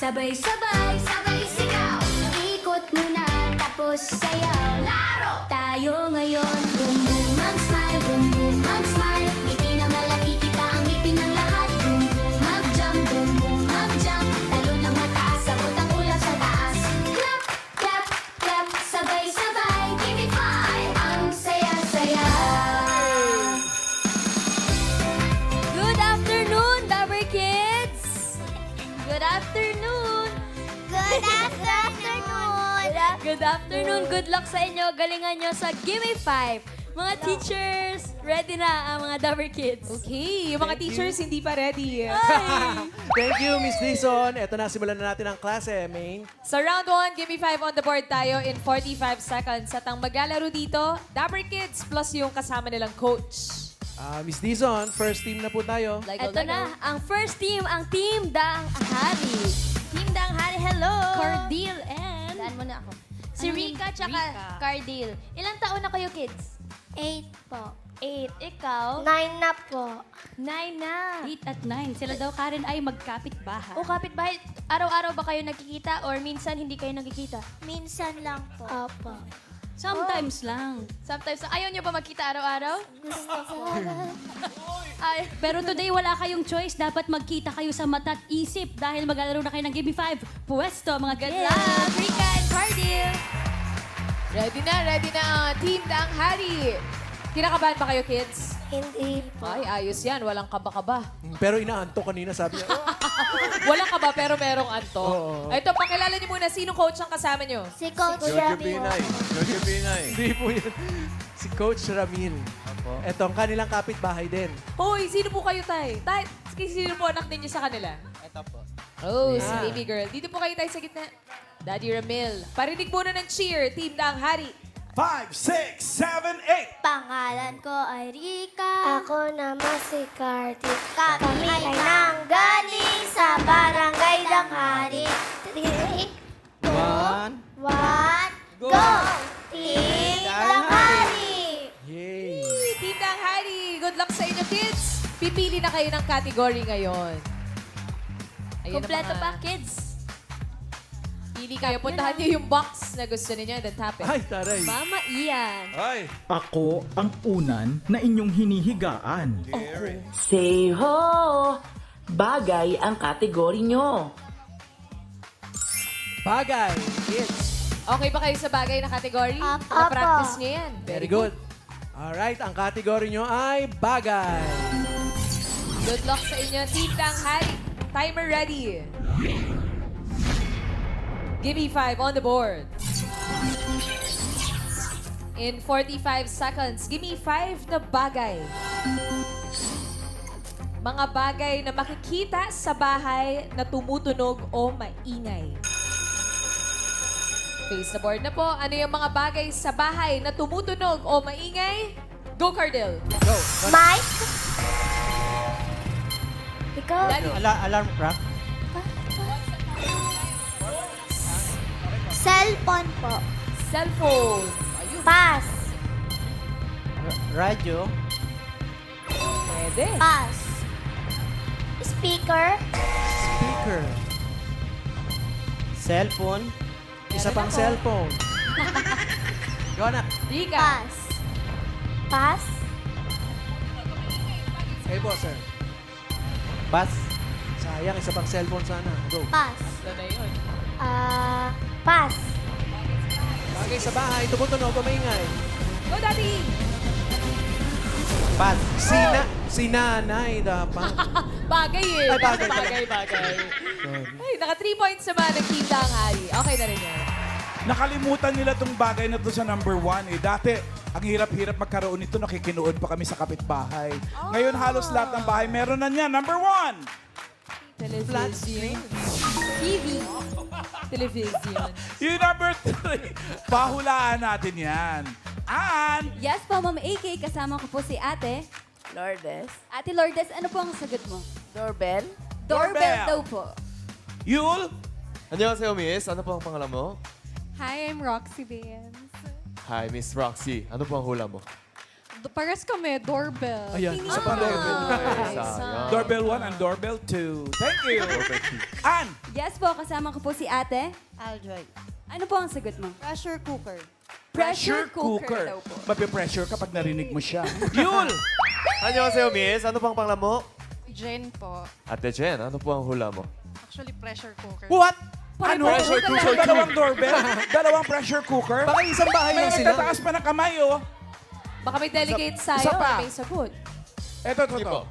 Sabay-sabay, sabay sigaw. Ikot muna, tapos sayaw. Laro! Tayo ngayon. Boom boom ang smile, boom boom ang smile. Ngiti na malaki kita ang ngiti ng lahat. Boom boom mag-jump, boom boom mag-jump. Talon ng mataas, sabot ang ulap sa taas. Clap, clap, clap, sabay-sabay. Give me five, ang saya-saya. Good afternoon, Dabber Kids! Good afternoon! Good afternoon! Good afternoon! Good luck sa inyo. Galingan nyo sa Gimme 5. Mga teachers, ready na ang mga Dabber Kids. Okay, yung mga teachers hindi pa ready. Thank you, Miss Dizon. Ito na, simulan na natin ang klase, Main. Sa round 1, give me 5 on the board tayo in 45 seconds. At ang maglalaro dito, Dapper Kids plus yung kasama nilang coach. Miss Dizon, first team na po tayo. Ito na, ang first team, ang Team Dang Hari. Team Dang Hari, hello! Cardil and... Daan mo na ako. Si Rika tsaka Cardil. Ilang taon na kayo, kids? 8 po. 8. Ikaw? 9 na po. 9 na. 8 at 9. Sila daw, Karen, ay magkapit-bahay. O kapitbahay, araw-araw ba kayo nagkikita or minsan hindi kayo nagkikita? Minsan lang po. Opo. Sometimes lang. Sometimes, ayaw nyo ba magkita araw-araw? Gusto ko. Ay, Pero today, wala kayong choice. Dapat magkita kayo sa mata't isip dahil maglalaro na kayo ng Gimme 5. Puwesto, mga good kids. luck, Rika and Cardil. Ready na ang Team Dang Hari. Kinakabahan ba kayo, kids? Hindi po. Ay, ayos yan. Walang kaba-kaba. Pero inaanto kanina, sabi niya. Walang kaba pero merong anto. Oo. Ito, pakilala niyo muna. Sino coach ang kasama niyo? Si Coach Jojo Rami po. Binay. Jojo Binay. Hindi po yan. Si Coach Ramil. Ito, ang kanilang kapitbahay din. Hoy, sino po kayo, Tay? Tay, sino po anak ninyo sa kanila? Ito po. Oh, si Yeah. baby girl. Dito po kayo, Tay, sa gitna. Daddy Ramil. Parinig muna ng cheer, Team Dang Hari. 5, 6, 7, 8. Pangalan ko ay Rika. Ako naman si Carty. Kami ay nanggaling sa barangay Danghari. 3, 2, 1, go! Team Danghari! Yay! Team Dang Hari, good luck sa inyo, kids. Pipili na kayo ng category ngayon. Ayun ang Kompleto mga- pa, kids? Pili kayo. Puntahan niyo yung box na gusto niyo, then tap it. Ay, taray. Mama Ian. Ay. Ako ang unan na inyong hinihigaan. Say ho! Bagay ang kategory nyo. Bagay, kids. Okay ba kayo sa bagay na category? Apo. Na-practice niyo yan. Very good. Alright, ang kategory nyo ay bagay. Good luck sa inyo, Team Dang Hari. Timer ready. Give me 5 on the board. In 45 seconds, give me 5 na bagay. Mga bagay na makikita sa bahay na tumutunog o maingay. Face the board na po. Ano yung mga bagay sa bahay na tumutunog o maingay? Go, Cardil. Go. Mike? Ikaw? Daddy. Alarm clock. Cellphone po. Cellphone. Ayun. Pass. Radyo. Pwede. Pass. Speaker. Speaker. Cellphone. Isa Meron pang ako. cellphone. Go na. Rika. Pass. Pass. Kayo po, sir. Pass. Sayang, isa pang cellphone sana. Go. Pass. Ito na yun. Pass. Bagay sa bahay, tumutunog o maingay. Go, Daddy! Pass. Si nanay dapat. Bagay eh. Ay, bagay pala. bagay. Ay, naka 3 points naman ng Team Dang Hari. Okay na rin yan. Nakalimutan nila tong bagay na to sa number 1 eh. Dati, ang hirap-hirap magkaroon nito, nakikinood pa kami sa kapitbahay. Ngayon halos lahat ng bahay meron na niya. Number 1! Flat screen. TV. Television. Yung number 3, pahulaan natin yan. And, Yes po, Ma'am AK. Kasama ko po si Ate. Lourdes. Ate Lourdes, ano po ang sagot mo? Doorbell. Doorbell daw po. Yul, 안녕하세요, Miss. Ano po ang pangalan mo? Hi, I'm Roxy Baines. Hi, Miss Roxy. Ano po ang hula mo? Pares kami, doorbell. Ayan, isa pang doorbell. Sayang. Doorbell 1 and doorbell 2. Thank you. Ann, Yes po, kasama ko po si ate. Aljoy. Ano po ang sagot mo? Pressure cooker. pressure cooker. daw po. Mapipressure kapag narinig mo siya. Yul! Annyeonghaseyo, Miss. Ano pang pangalan mo? Jen po. Ate Jen, ano po ang hula mo? Actually, pressure cooker. What? Ano? Pressure cooker. Dalawang doorbell? Dalawang pressure cooker? Baka isang bahay May lang sila. nagtataas pa ng kamay, oh. Baka may delegate Isa sa'yo pa. na may sagot. Eto, Sige po.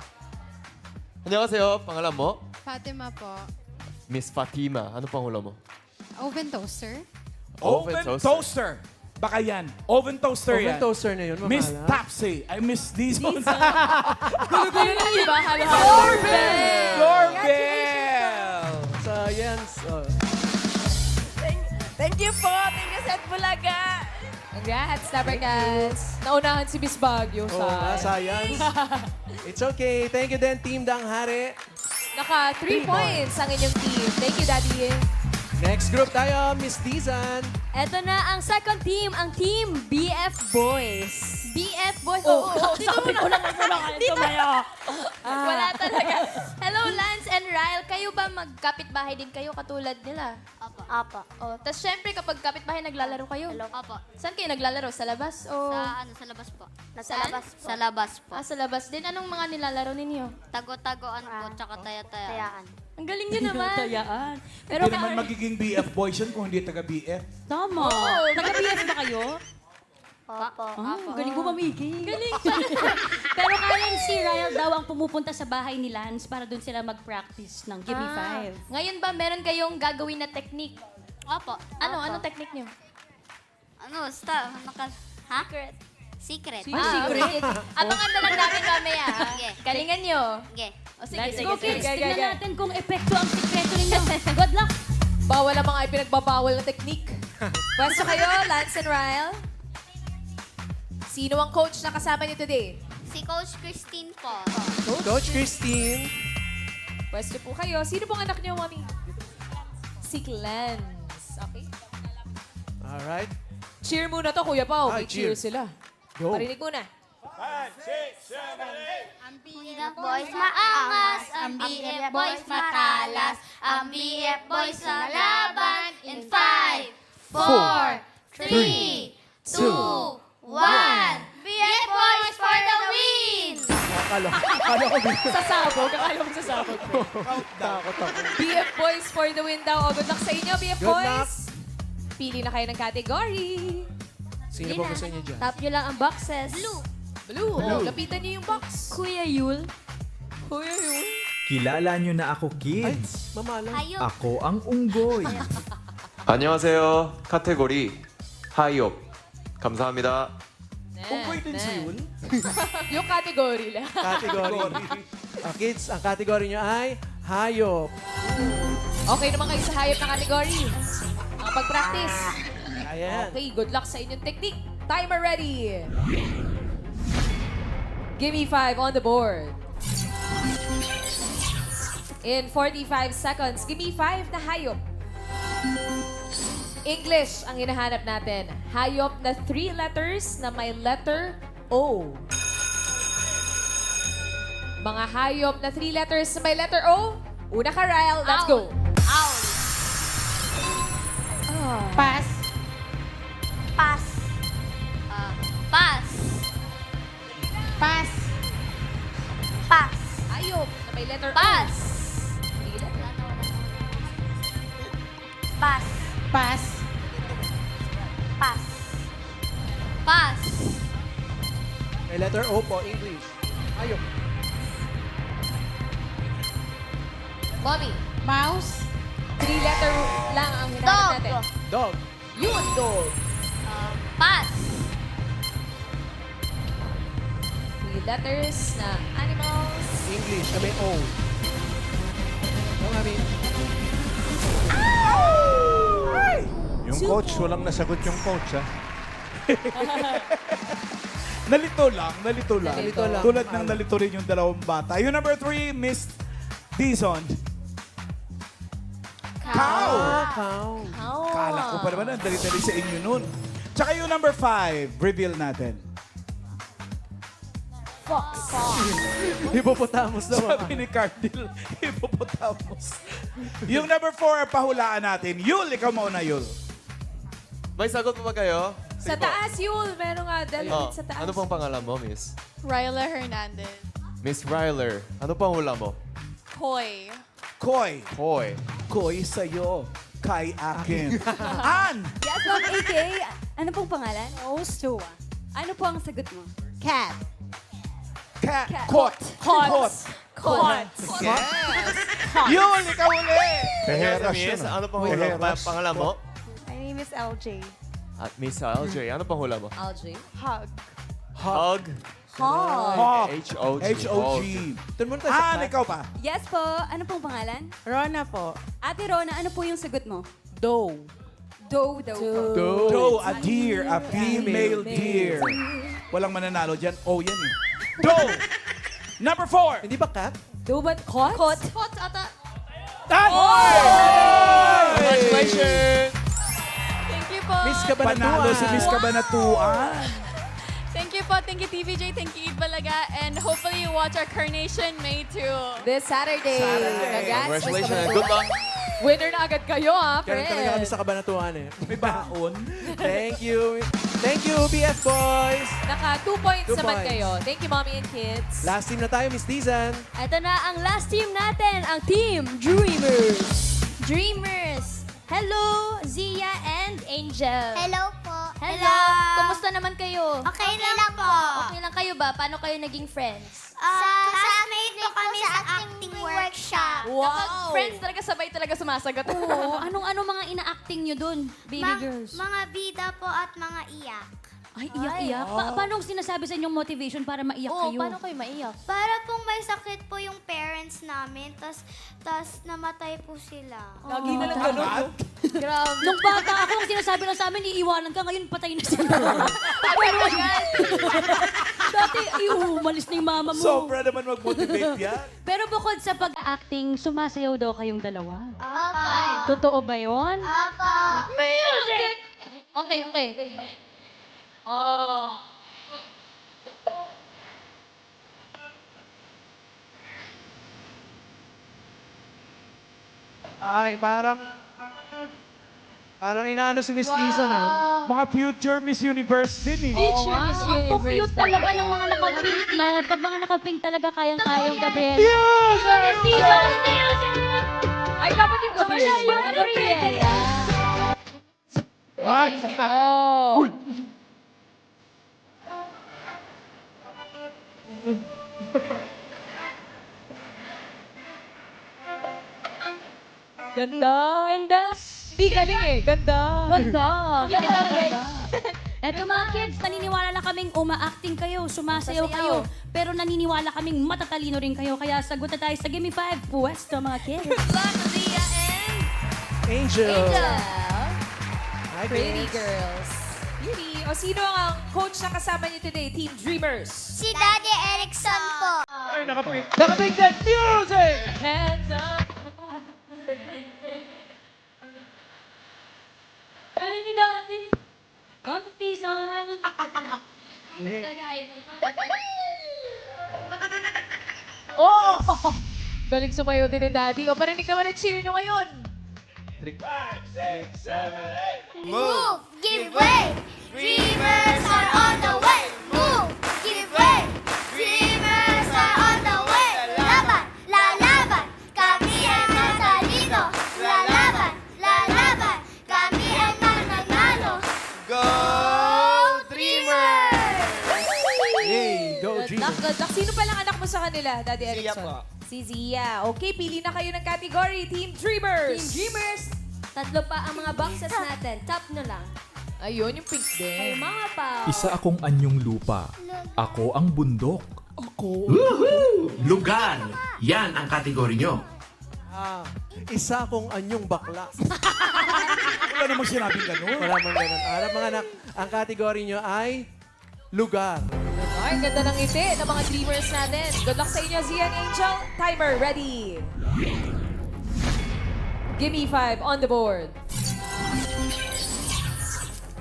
Annyeonghaseyo, pangalan mo? Fatima po. Miss Fatima, ano pang hula mo? Oven toaster. Oven toaster. Baka yan. Oven toaster Oven yan. toaster na yun, Miss mamala. Tapsy. Ay, Miss Dizon. Gulo-gulo lang, di ba? Halo-halo. Doorbell! Science. Oh. Thank you po. Thank you, Seth Bulaga. Congrats, Dabber Cats. Naunahan si Miss Baguio Oo nga, sa... science. It's okay. Thank you din, Team Danghari. Naka 3 points ang inyong team. Thank you, Daddy. Next group tayo, Miss Dizan. Eto na ang second team, ang team BF Boys. BF Boys? Oo, dito muna. Kayo tumayo. Wala talaga. Hello, Lance and Ryle. Kayo ba magkapit-bahay din kayo katulad nila? Apa. Oh, tapos syempre kapag kapit-bahay naglalaro kayo. Apa. Saan kayo naglalaro? Sa labas? O... Sa labas po. Sa labas po? Sa labas po. Ah, sa labas din. Anong mga nilalaro ninyo? Tago-tagoan po, tsaka taya-tayaan. Ang galing nyo naman. Tayaan. Pero hindi naman magiging BF boys yun kung hindi taga-BF. Tama. Taga-BS ba kayo? Opo. Galing mo mamigay. Galing siya. Pero kaya si Ryle daw ang pumupunta sa bahay ni Lance para doon sila mag-practice ng Give Me Five. Ngayon ba meron kayong gagawin na technique? Opo. Ano? Anong technique nyo? Ano, ha? Secret. Secret. Abangan na lang namin mamaya. Sige. Galingan nyo. Sige. O sige, Let's sige, go, sige. kids. Tingnan natin kung epekto ang sikreto ninyo. Good luck. Bawal ang mga ipinagbabawal na technique. Pwesto kayo, Lance and Ryle. Sino ang coach na kasama niyo today? Si Coach Christine po. Coach Christine. Pwesto po kayo. Sino pong anak niyo, Mami? Si Clance. Okay. Alright. Cheer muna to, Kuya Pao. May cheer Cheer. sila. Go. Marinig muna. Ang BF Boys maangas, ang BF Boys matalas, ang BF Boys sa laban in 5, 4, 3, 2, 1. BF Boys for the win! Akala ko Sasabog. Akala mo sasabog. takot ako. BF Boys for the win daw. O, good luck sa inyo, BF Good luck. Boys. Pili na kayo ng category. Sino po gusto niyo dyan? Tap nyo lang ang boxes. Blue. Oh, lapitan niyo yung box. Kuya Yul. Kuya yun. Kilala nyo na ako, Ay, kids. mamala. Ayun. Ako ang unggoy. 안녕하세요. 카테고리 하이업. 감사합니다. Kung pwede si Yul. Yung category lang. Category. Kids, ang category nyo ay hayop. Okay naman kayo sa hayop na category. Ang pag-practice. Ayan. Okay, good luck sa inyong technique. Timer ready. Give me 5 on the board. In 45 seconds, give me 5 na hayop. English ang hinahanap natin. Hayop na 3 letters na may letter O. Mga hayop na 3 letters na may letter O. Una ka, Ryle. Let's go. Owl. Pass. Pass. Pass. Pass. Pass. Hayop na may letter O. Pass. Three letters. Pass. Pass. Pass. Pass. May letter O po, English. Hayop. Mommy, Mouse. 3 letter lang ang hinahanap Dog. natin. Dog. Yun, dog. Pass. 3 letters na animals. English na may O. Mami. Yung coach, walang nasagot yung coach, ha? Nalito lang, nalito lang. Nalito lang. Tulad ng nalito rin yung dalawang bata. Yung number 3, Miss Dizon. Cow! Cow. Kala ko pa naman, ang dali-dali sa inyo nun. Tsaka yung number 5, reveal natin. Hippopotamus daw. Sabi ni Cardil, hippopotamus. Yung number 4, pahulaan natin. Yul, ikaw mauna, Yul. May sagot pa ba kayo? Sa Sige po. taas, Yul. Meron nga, Oh, sa taas. ano pong pangalan mo, Miss? Ryla Hernandez. Miss Ryler. Ano pang hula mo? Koy. Koy. Hoy. Koy sa'yo. Kay akin. Ann! Yes, Ma'am AK. Ano pong pangalan? Osua. Ano po ang sagot mo? Cat. Cat. Kot. Kot. Kot. Yes. Yul, ikaw uli. Teheras Miss, yun. ano pang hula mo? Teheras. Pangalan mo? My name is LJ. At Miss LJ. Ano pang hula mo? Algie. Hug. Hug. Hawk. H-O-G. H-O-G. Doon muna tayo sa Ann, ikaw pa. Yes po. Ano pong pangalan? Rona po. Ate Rona, ano po yung sagot mo? Doe. Doe daw po. Doe, a deer, a female deer. Walang mananalo dyan. Oh, yan eh. Doe. Number 4. Hindi ba cat? Do ba kot? Kot. Kot ata. Congratulations! Thank you po. Miss Kabanatuan. Panalo si Miss Kabanatuan. Thank you po. Thank you, TVJ. Thank you, Eid Balaga. And hopefully you watch our Coronation May 2. This Saturday. Congrats, Miss Congratulations. Kabanatuan. Good luck. Winner na agad kayo, ha, Kaya talaga kami friends. sa Kabanatuan eh. May baon. Thank you. Thank you, BF Boys. Naka 2 points 2 naman points. kayo. Thank you, Mommy and Kids. Last team na tayo, Miss Dizan. Ito na ang last team natin, ang Team Dreamers. Dreamers. Hello, Zia and Angel. Hello po. Hello. Kumusta naman kayo? Okay lang po. Okay lang kayo ba? Paano kayo naging friends? Classmate po kami sa acting workshop. Kapag friends talaga, sabay talaga sumasagot. Oo, anong mga ina-acting nyo dun, baby girls? Mga bida po at mga iyak. Ay, iyak-iyak. Paano sinasabi sa inyong motivation para maiyak Oo, kayo? paano kayo maiyak? Para pong may sakit po yung parents namin, tas namatay po sila. Lagi na lang ganun. Grabe. Nung bata ako, ang sinasabi lang sa amin, iiwanan ka, ngayon patay na sila. Dati, umalis na yung mama mo. Sobra naman mag-motivate yan. Pero bukod sa pag-acting, sumasayaw daw kayong dalawa. Apa. Totoo ba yun? Apa. Okay. Oh. Ay, parang inaano si Miss Dizan ah. Mga future Miss Universe din eh. Ang cute talaga ng mga nakapink na. Pag mga nakapink talaga kayang-kayang Gabriel. Ay, dapat yung Gabriel. Oh. Ganda. Di galing eh. Ganda. Eto mga kids, naniniwala na kaming uma-acting kayo, sumasayaw kayo. Pero naniniwala kaming matatalino rin kayo. Kaya sagot na tayo sa Gimme 5 Pwesto mga kids. Zia and Angel. Angel. Hi, Pretty kids. girls. Beauty. O sino ang coach na kasama niyo today? Team Dreamers. Si Daddy Erickson po. Nakating that music! Hands up. Oh! Galing sumayo din ni Daddy. O, parinig naman ang cheer nyo ngayon. Move, give way. Dreamers are on the way. Move, give way. Dreamers are on the way. Lalaban, kami ay matalino. Lalaban, kami ay mananalo. Go Dreamers! Yay, go Good G. luck, good luck. Sino palang anak mo sa kanila, Daddy Zia Erickson? po. Si Zia. Okay, pili na kayo ng category. Team Dreamers. Team Dreamers. Tatlo pa ang mga boxes natin. Top na lang. Ayun, yung pink Ay, din. mga pa. Isa akong anyong lupa. Ako ang bundok. Lugar. Yan ang kategory nyo. Isa kong anyong bakla. Wala namang sinabing ganun. Wala mang ganun. Arap mga anak, ang kategory nyo ay lugar. Ay, ganda ng ngiti ng mga Dreamers natin. Good luck sa inyo, Zia and Angel. Timer, ready. Gimme 5 on the board.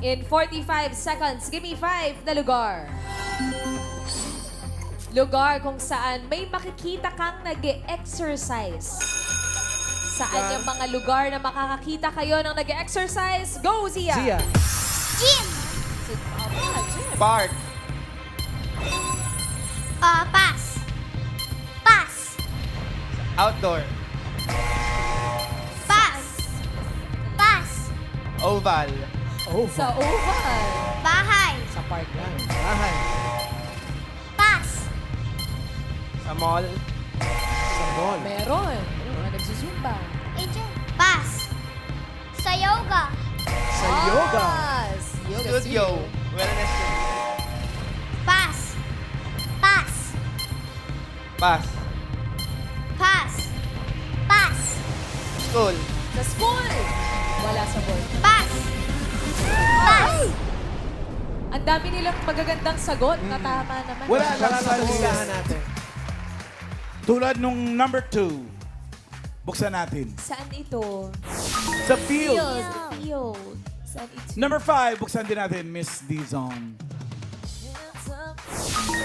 In 45 seconds, gimme 5 na lugar. lugar kung saan may makikita kang nag-exercise. Saan yung mga lugar na makakakita kayo ng nag-exercise? Go, Zia! Zia. Gym! Park. Pass. Pass. Outdoor. Pass. Pass. Oval. Oh, Sa oval. Bahay. sa park lang. Bahay. Pass. Sa mall. Sa mall. Meron. Mga nagsusumba. Pass. Sa yoga. Sa yoga. Pass. Yoga Studio. Wellness. Pass. Pass. Pass. Pass. Pass. School. Sa school. Wala sa board. Pass. Pass. Ang dami nilang magagandang sagot na tama naman. Wala lang Wala sa na listahan list. natin. Tulad nung number 2. Buksan natin. Saan ito? Sa field. Field. Saan ito? Number 5, buksan din natin, Miss Dizon.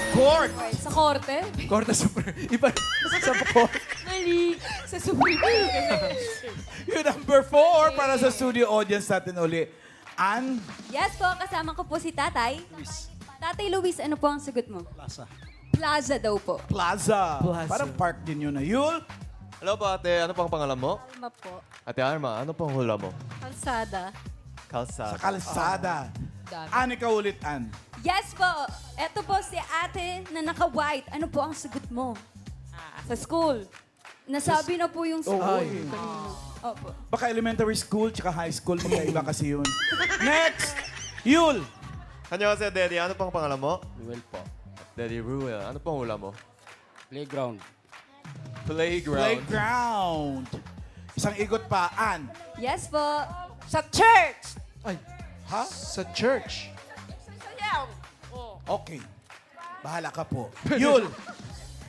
Court. Sa korte? Korte Super. Iba sa court. Mali. Sa Supreme. Yung number 4 para sa studio audience natin uli. Ann, Yes po, kasama ko po si Tatay. Tatay Luis, ano po ang sagot mo? Plaza. Plaza daw po. Plaza. Plaza. Parang park din yun na. Yul, Hello po ate, ano pang pangalan mo? Alma po. Ate Arma, ano pang hula mo? Kalsada. Kalsada. sa kalsada. Ann, ikaw ulit, Ann. Yes po. Eto po si ate na naka-white. Ano po ang sagot mo? Sa school. Nasabi na po yung school. Ay. Opo. Baka elementary school tsaka high school, magkaiba kasi yun. Next, Yul. Annyeonghaseyo, Daddy. Ano pang pangalan mo? Ruel po. Daddy Ruel. Ano pang hula mo? Playground. Playground. Playground. Isang igot pa, Ann. Yes po. Sa church. Ay, Ha? sa church. Okay. Bahala ka po. Yul.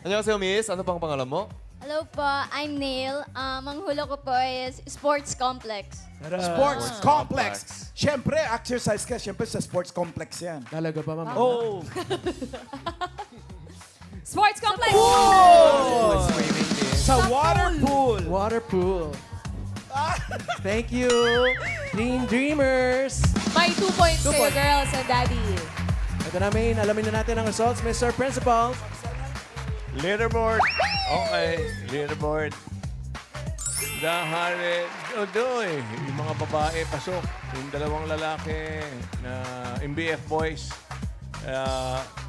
Annyeonghaseyo, Miss. Ano pang pangalan mo? Hello po, I'm Neil. Ang hula ko po is sports complex. Sports complex. Siyempre, exercise ka. Siyempre, sa sports complex yan. Talaga ba, mama? Oh. Sports complex. Swimming din. Sa water pool. Water pool. Thank you, Dream Dreamers. May 2 points 2 kayo, points. girls and daddy. Ito namin, alamin na natin ang results, Mr. Principal. Leaderboard. Okay, leaderboard. Dahil, doy, yung mga babae pasok. Yung dalawang lalaki na MBF boys,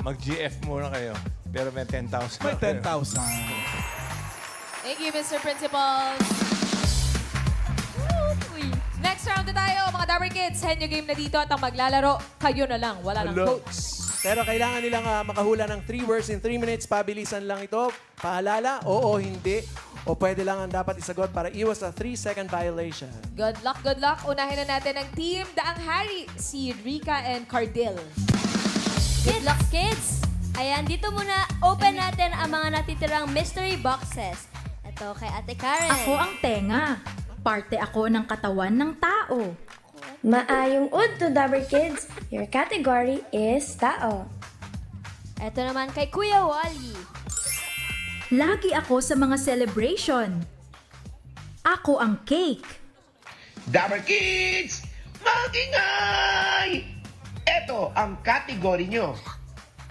mag-GF muna kayo. Pero may 10,000. May 10,000. Thank you, Mr. Principal. Next round na tayo, mga Dabber Kids. Henyo game na dito at ang maglalaro, kayo na lang. Wala ng coach. Pero kailangan nilang makahula ng 3 words in 3 minutes. Pabilisan lang ito. Paalala, oo, hindi. O pwede lang ang dapat isagot para iwas sa 3-second violation. Good luck, good luck. Unahin na natin ang team Daang Hari, si Rika and Cardil. Good luck, kids! Ayan, dito muna open natin ang mga natitirang mystery boxes. Ito kay Ate Karen. Ako ang tenga. Parte ako ng katawan ng tao. Maayong ud to Dabber Kids. Your category is tao. Ito naman kay Kuya Wally. Lagi ako sa mga celebration. Ako ang cake. Dabber Kids! Magingay! Ito ang kategory nyo.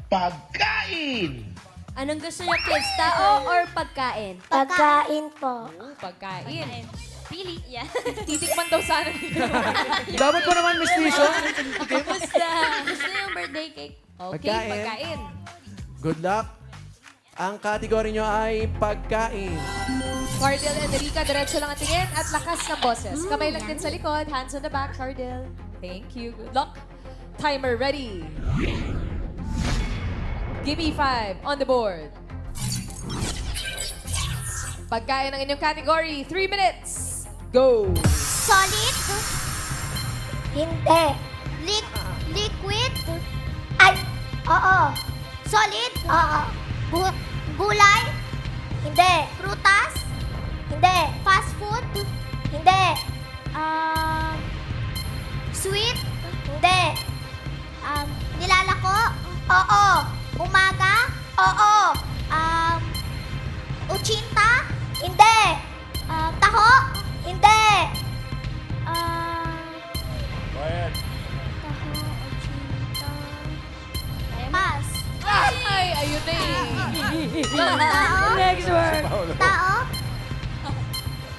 Pagkain! Anong gusto niyo, kids? Tao or pagkain? Pagkain po. Pagkain. Pili. Yan. Titikman daw sana nila. Dapat ko naman, Miss Tisha. Gusto yung birthday cake. Okay, Pagkain. pagkain. Good luck. Ang kategory nyo ay pagkain. Cardil and Rika, diretso lang ang tingin at lakas ng boses. Kamay lang din sa likod, hands on the back, Cardil. Thank you. Good luck. Timer ready. Give me 5 on the board. Pagkain ng inyong category, 3 minutes. Go! Solid? Hindi. Liquid? Ay, oo. Solid? Oo. Gulay? Hindi. Prutas? Hindi. Fast food? Hindi. Sweet? Hindi. Nilalako? Oo. Umaga? Oo. Next word. Tao?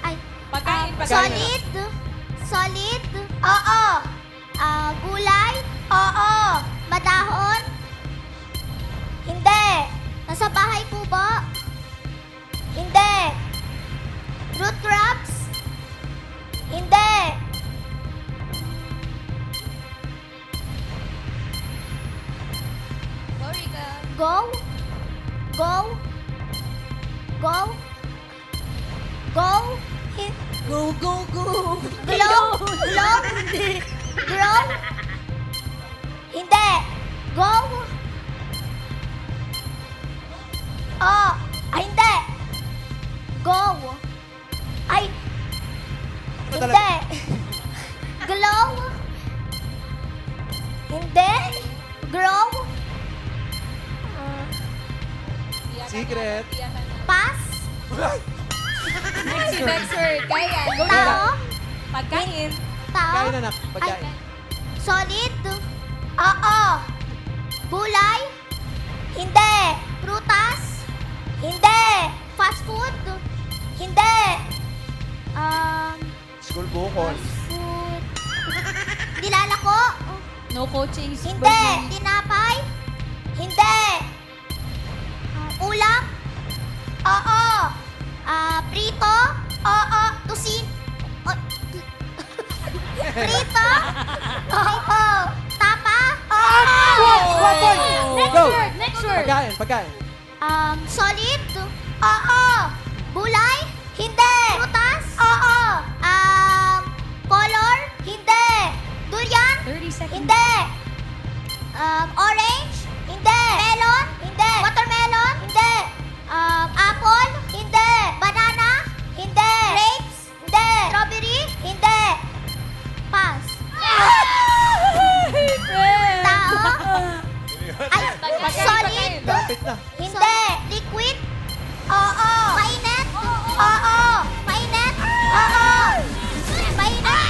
Ay, Pagkain, pagkain. solid? Solid? Oo. Gulay? Oo. Madahon? Hindi. Nasa bahay po ba? Hindi. Root crops? Hindi. Go? Go? Go? Go? Go, go, go. Glow? Glow? Grow? Hindi. Go? Oh. Ay, hindi. Go. Ay. Hindi. Glow? Hindi. Grow? Secret. Pass? Next word. Kaya, go Tao? na. Pagkain. Tao? Pagkain, anak. Pagkain. Ay, solid? Oo. Gulay? Hindi. Prutas? Hindi. Fast food? Hindi. School bukol. Food. Nilalako? No coaching. Hindi. Tinapay? Hindi. Ulam? Oo. Prito? Oo. Tusin? Prito? Oo. Tapa? Oo. Next Go. word. Next word. Pagkain, pagkain. Solid? Oo. Gulay? Hindi. Prutas? Oo. Color? Hindi. Durian? 30 seconds. Hindi. Orange? Hindi. Melon? Hindi. Watermelon? Hindi. Apple? Hindi. Banana? Hindi. Grapes? Hindi. Strawberry? Hindi. Pass. Tao? Ay, solid? Lapit na. Hindi. Liquid? Oo. Mainit? Oo. Mainit? Oo. Mainit?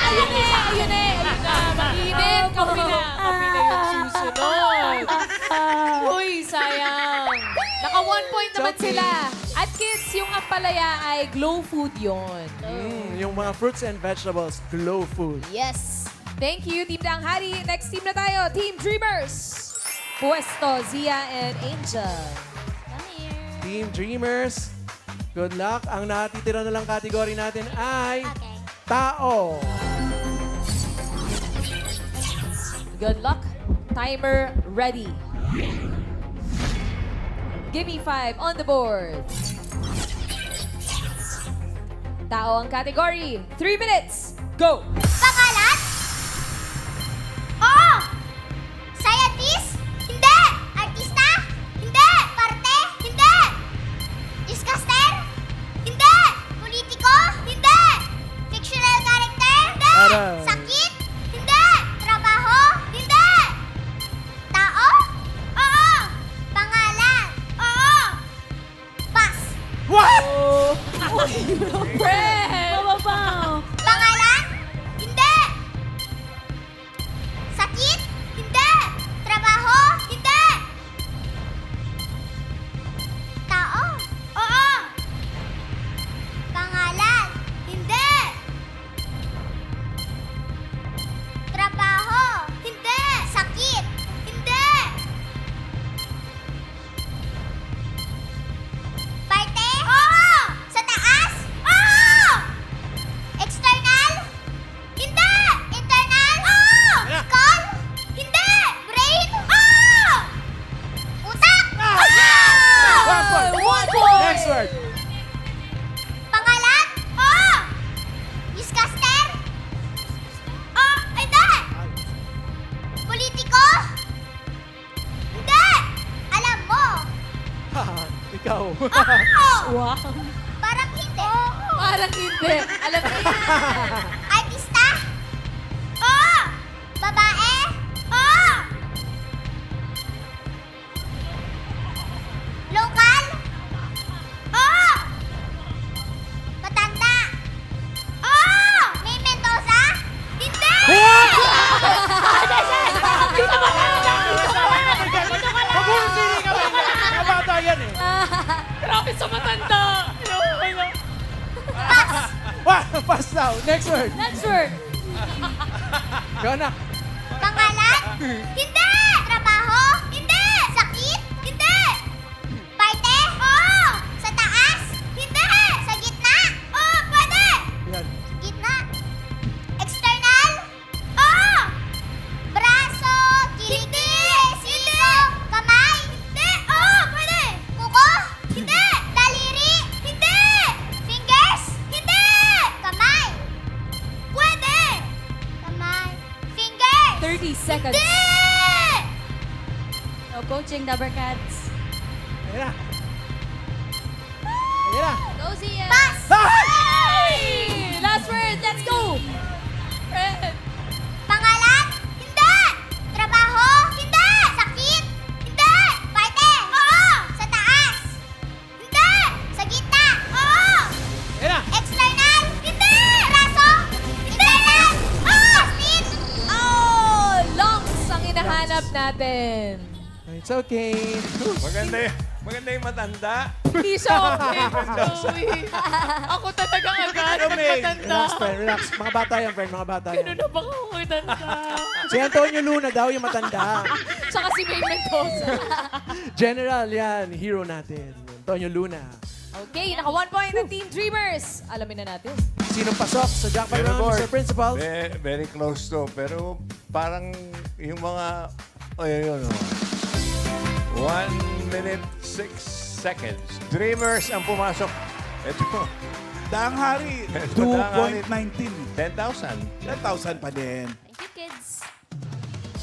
Ayun eh, ayun eh. Ayun na, mag-init. Kapi na. Kapi na yung susunod. Uy, sayang. Naka 1 point naman Choppy. sila. At kids, yung ampalaya ay glow food yon. Yung mga fruits and vegetables, glow food. Yes. Thank you, Team Danghari. Next team na tayo, Team Dreamers. Puesto, Zia and Angel. Team Dreamers, good luck. Ang natitira na lang kategory natin ay Okay. tao. Good luck. Timer ready. Give me 5 on the board. Tao ang category. 3 minutes. Go! Pangalan? Oo. Scientist? Hindi. Artista? Hindi. Parte? Hindi. Newscaster? Hindi. Politiko? Hindi. Fictional character? Hindi. Aral. Sakit? Hindi. Trabaho? Hindi. Tao? Oo. Pangalan? Oo. Pass. Pangalan? Hindi. Sakit? Hindi. Trabaho? Hindi. Tao? Oo. Pangalan? Hindi. Trabaho? Hindi. Sakit? Hindi. Parte? Oo. Sa taas? Oo. External? Hindi. Internal? Oo. Skull? Hindi. Brain? Oo. Utak? Oo. 1 point. Next word. Pangalan? Oo. Newscaster? Oh, hindi. Politiko? Hindi. Alam mo. Ikaw. Oo. Parang hindi. Parang hindi. Alam mo Artista? Oo. Babae? Oo. Lokal? Oo. Matanda? Oo. May Mendoza? Hindi. Mabuhay ka ba? Mga bata yan eh. Malapit sa matanda. Pass now. Next word. Next word. Go, anak. Pangalan? Hindi! Trabaho? Hindi! Sakit? Hindi! Parte? Oo! Sa taas? Hindi! Sa gitna? Oo, pwede! Yan. Gitna? External? Oo! Braso? Kilikili? Siko? Kamay? Hindi! Oo, pwede! Kuko? Hindi! Daliri? Hindi! Fingers? Hindi! Kamay? Pwede! Kamay? Fingers? 30 seconds. Hindi! No coaching, Dabber Cats. Ayan na. Ayan na. Go, Zia! Pass! Hey! Last word. Let's go. Red. Pangalan? Hindi! Trabaho? Hindi! Sakit? Hindi! Parte? Oo! Sa taas? Hindi! Sa gitna? Oo! Ayan na. External? Hindi! Braso? Internal? Oo! Split? Oh, lungs ang hinahanap natin. It's okay. Maganda yung matanda. Hindi siya okay. Joey. Ako talaga agad. Matanda. Relax, friend. Relax. Mga bata yan, friend. Mga bata yan. Ganun na baka ako matanda. Si Antonio Luna daw yung matanda. Tsaka si May Mendoza. General yan. Hero natin. Antonio Luna. Okay, naka 1 point ng Team Dreamers. Alamin na natin. Sinong pasok sa jackpot Pero, round, board, Mr. Principal? Very close to. Pero parang yung mga... Ayun, 1 minute, 6 seconds. Dreamers ang pumasok. Ito, Daang Hari, Daang Hari. 2.19. 10,000. 10,000 pa din. Thank you, kids.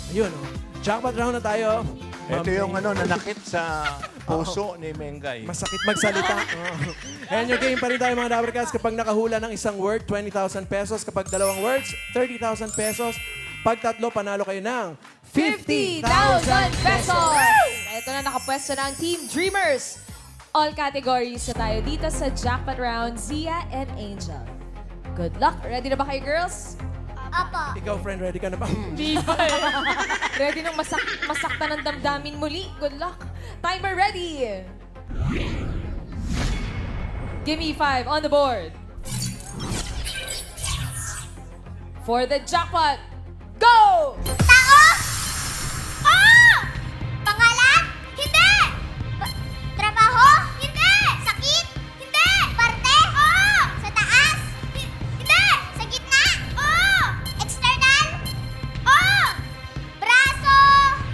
Ayun, jackpot round na tayo. Ito yung nanakit sa puso ni Mengay. Masakit magsalita. And yung game pa rin tayo mga Dabbercats. Kapag nakahula ng isang word, 20,000 pesos. Kapag dalawang words, 30,000 pesos. Pag tatlo, panalo kayo ng 50,000 pesos! Ito na nakapwesto ng Team Dreamers. All categories na tayo dito sa jackpot round, Zia and Angel. Good luck. Ready na ba kayo, girls? Apo. Ikaw, friend, ready ka na ba? Di ba eh. Ready nang masaktan ng damdamin muli? Good luck. Timer ready. Give me 5 on the board. For the jackpot, go! Tao? Oo! Pangalan? Hindi! Trabaho? Hindi! Sakit? Hindi! Parte? Oo! Sa taas? Hindi! Sa gitna? Oo! External? Oo! Braso?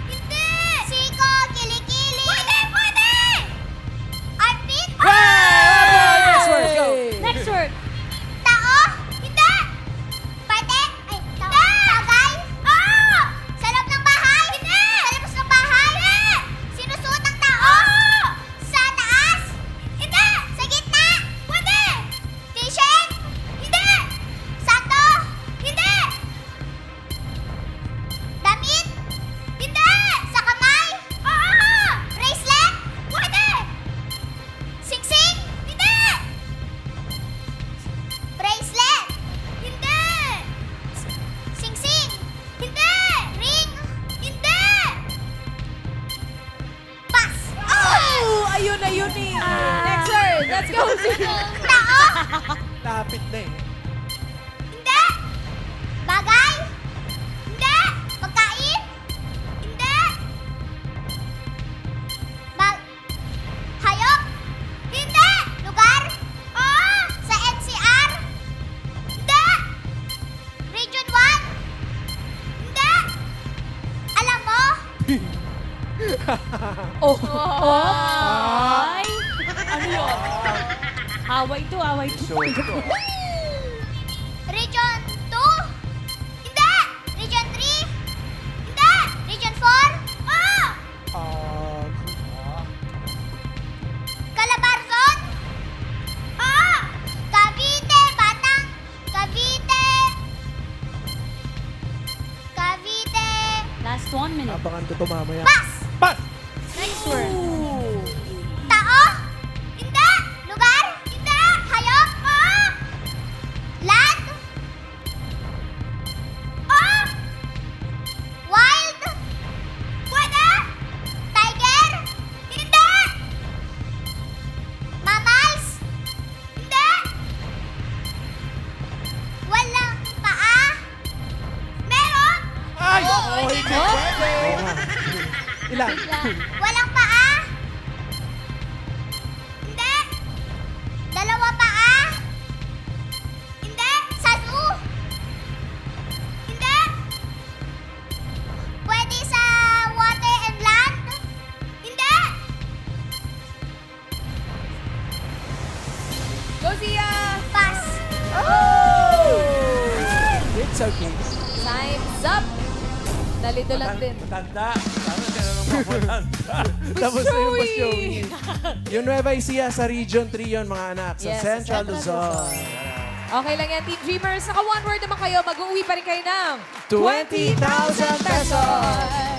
Hindi! Siko? Kilikili? Pwede! Pwede! Armpit? Next word, go! Next word. Tao? Hindi! Parte? Ay, tao. Bagay? Oo! Sa loob ng bahay? Hindi! Sa labas ng bahay? Hindi! Sinusuot ng tao? Oo! Sa taas? Hindi! Sa gitna? Pwede! T-shirt? Hindi! Sato? Hindi! Damit? Hindi! Sa kamay? Oo! Bracelet? Pwede! Singsing? Hindi! Bracelet? Hindi! Singsing? Hindi! Ring? Hindi! Pass! Oh! Ayun na yun eh. Next word. Let's go. Tao? Lapit na eh. Hindi! Bagay? Hindi! Pagkain? Hindi! Hayop? Hindi! Lugar? Oo! Sa NCR? Hindi! Region 1? Hindi! Alam mo? Oh. Ay! Ano yun? Away to, away to. So, ito. Region 2? Hindi! Region 3? Hindi! Region 4? Oo! Calabarzon? Oo! Cavite! Batang! Cavite! Cavite! Last 1 minute. Abangan ko ito mamaya. Pass! Pass! Next word. Tao? Hindi! Lugar? Hindi! Hayop? Oo! Land? Oo! Wild? Pwede? Tiger? Hindi! Zia? Pass! It's okay. Time's up. Nalito lang din. Matanda. Sana tinanong mo matanda. Tapos na yung Boss Joey. Yung Nueva Ecija sa Region 3 yun, mga anak. Sa Yes, sa Central Central Luzon. Okay lang yan, Team Dreamers. Naka one word naman kayo. Mag-uwi pa rin kayo ng 20,000 pesos!